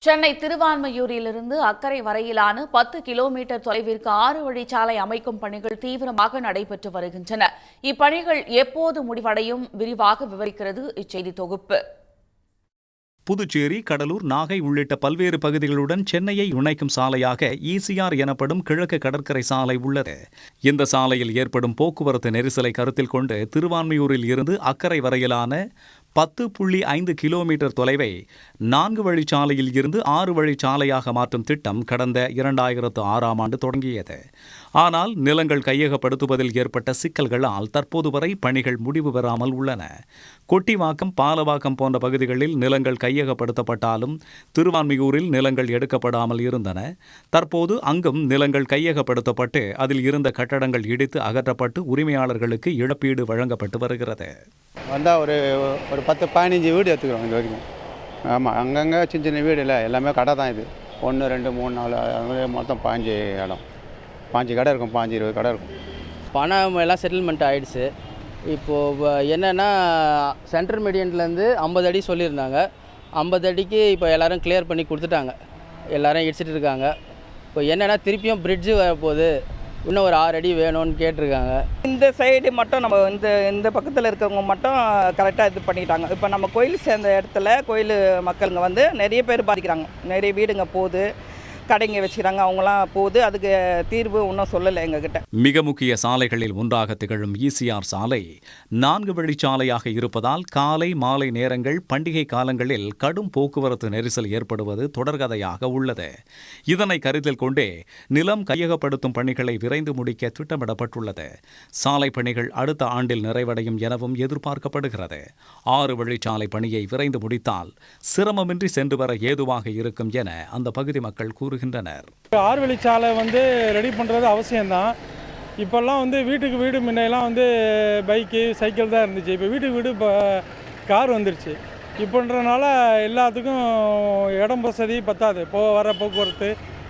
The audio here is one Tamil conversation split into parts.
சென்னை திருவான்மையூரிலிருந்து அக்கரை வரையிலான 10 கிலோமீட்டர் தொலைவிற்கு 6 வழிச்சாலை அமைக்கும் பணிகள் தீவிரமாக நடைபெற்று வருகின்றன. இப்பணிகள் எப்போது முடிவடையும் விரிவாக விவரிக்கிறது இச்செய்தி தொகுப்பு. புதுச்சேரி, கடலூர், நாகை உள்ளிட்ட பல்வேறு பகுதிகளுடன் சென்னையை இணைக்கும் சாலையாக ECR எனப்படும் கிழக்கு கடற்கரை சாலை உள்ளது. இந்த சாலையில் ஏற்படும் போக்குவரத்து நெரிசலை கருத்தில் கொண்டு திருவான்மையூரில் இருந்து அக்கரை வரையிலான 10.5 கிலோமீட்டர் தொலைவை 4 வழிச்சாலையில் இருந்து 6 வழிச்சாலையாக மாற்றும் திட்டம் கடந்த 2006ஆம் ஆண்டு தொடங்கியது. ஆனால் நிலங்கள் கையகப்படுத்துவதில் ஏற்பட்ட சிக்கல்களால் தற்போது வரை பணிகள் முடிவு பெறாமல் உள்ளன. கொட்டிவாக்கம், பாலவாக்கம் போன்ற பகுதிகளில் நிலங்கள் கையகப்படுத்தப்பட்டாலும் திருவான்மியூரில் நிலங்கள் எடுக்கப்படாமல் இருந்தன. தற்போது அங்கும் நிலங்கள் கையகப்படுத்தப்பட்டு அதில் இருந்த கட்டடங்கள் இடித்து அகற்றப்பட்டு உரிமையாளர்களுக்கு இழப்பீடு வழங்கப்பட்டு வருகிறது. வந்தால் ஒரு 10-15 வீடு எடுத்துக்கிறோம் இது வரைக்கும். ஆமாம், அங்கங்கே சின்ன சின்ன வீடு இல்லை, எல்லாமே கடை தான். இது 1, 2, 3, 4 மொத்தம் 15 இடம், 5 கடை இருக்கும், 15-20 கடை இருக்கும். பணம் எல்லாம் செட்டில்மெண்ட் ஆகிடுச்சு. இப்போது என்னென்னா சென்ட்ரல் மீடியன்லேருந்து 50 அடி சொல்லியிருந்தாங்க. 50 அடிக்கு இப்போ எல்லோரும் கிளியர் பண்ணி கொடுத்துட்டாங்க. எல்லோரும் இடிச்சிட்டு இருக்காங்க. இப்போ என்னென்னா திருப்பியும் பிரிட்ஜு வரப்போகுது, இன்னும் ஒரு 6 அடி வேணும்னு கேட்டிருக்காங்க. இந்த சைடு மட்டும் நம்ம இந்த பக்கத்தில் இருக்கிறவங்க மட்டும் கரெக்டாக இது பண்ணிட்டாங்க. இப்போ நம்ம கோயில் சேர்ந்த இடத்துல கோயில் மக்களுங்க நிறைய பேர் பாதிக்கிறாங்க. நிறைய வீடுங்க போகுது, கடைங்க வச்சுக்கிறாங்க, அவங்களாம் போகுது. அதுக்கு தீர்வு இன்னும் சொல்லலை எங்ககிட்ட. மிக முக்கிய சாலைகளில் ஒன்றாக திகழும் ECR சாலை 4 வழிச்சாலையாக இருப்பதால் காலை மாலை நேரங்கள், பண்டிகை காலங்களில் கடும் போக்குவரத்து நெரிசல் ஏற்படுவது தொடர்கதையாக உள்ளது. இதனை கருத்தில் கொண்டே நிலம் கையகப்படுத்தும் பணிகளை விரைந்து முடிக்க திட்டமிடப்பட்டுள்ளது. சாலை பணிகள் அடுத்த ஆண்டில் நிறைவடையும் எனவும் எதிர்பார்க்கப்படுகிறது. 6 வழிச்சாலை பணியை விரைந்து முடித்தால் சிரமமின்றி சென்று வர ஏதுவாக இருக்கும் என அந்த பகுதி மக்கள் கூறுகின்றனர். 6 வழிச்சாலை ரெடி பண்ணுறது அவசியம்தான். இப்போல்லாம் வீட்டுக்கு வீடு முன்னையெல்லாம் பைக்கு, சைக்கிள் தான் இருந்துச்சு. இப்போ வீட்டுக்கு வீடு கார் வந்துருச்சு. இப்போன்றனால எல்லாத்துக்கும் இடம் வசதி பத்தாது. வர போக்குவரத்து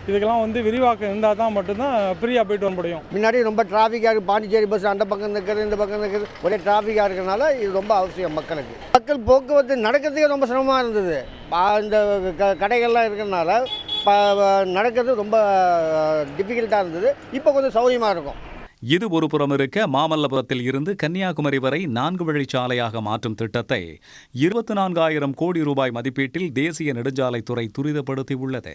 இதுக்கெல்லாம் விரிவாக்கம் இருந்தால் தான் மட்டும்தான் ஃப்ரீயாக போயிட்டு வர முடியும். முன்னாடி ரொம்ப டிராஃபிக்காக இருக்குது. பாண்டிச்சேரி பஸ் அந்த பக்கம் இருக்கிறது, இந்த பக்கம் இருக்கிறது, ஒரே டிராஃபிக்காக இருக்கிறனால இது ரொம்ப அவசியம் மக்களுக்கு. மக்கள் போக்குவரத்து நடக்கிறதுக்கே ரொம்ப சிரமமாக இருந்தது. இந்த கடைகள்லாம் இருக்கிறதுனால நடக்கிறது ரொம்ப டிஃபிகல்ட்டாக இருந்தது. இப்போ கொஞ்சம் சௌகரியமாக இருக்கும். இது ஒரு புறம் இருக்க, மாமல்லபுரத்தில் இருந்து கன்னியாகுமரி வரை 4 வழிச்சாலையாக மாற்றும் திட்டத்தை 24,000 கோடி ரூபாய் மதிப்பீட்டில் தேசிய நெடுஞ்சாலைத்துறை துரிதப்படுத்தியுள்ளது.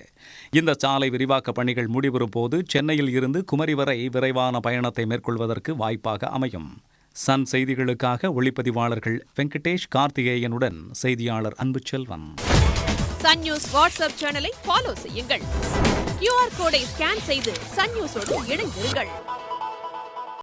இந்த சாலை விரிவாக்க பணிகள் முடிவரும் போது சென்னையில் இருந்து குமரி வரை விரைவான பயணத்தை மேற்கொள்வதற்கு வாய்ப்பாக அமையும். சன் செய்திகளுக்காக ஒளிப்பதிவாளர்கள் வெங்கடேஷ், கார்த்திகேயனுடன் செய்தியாளர் அன்புச்செல்வன். சன் நியூஸ் வாட்ஸ்அப் சேனலை ஃபாலோ செய்யுங்கள். QR கோடை ஸ்கேன் செய்து சன் நியூஸோடு இணைந்திருங்கள்.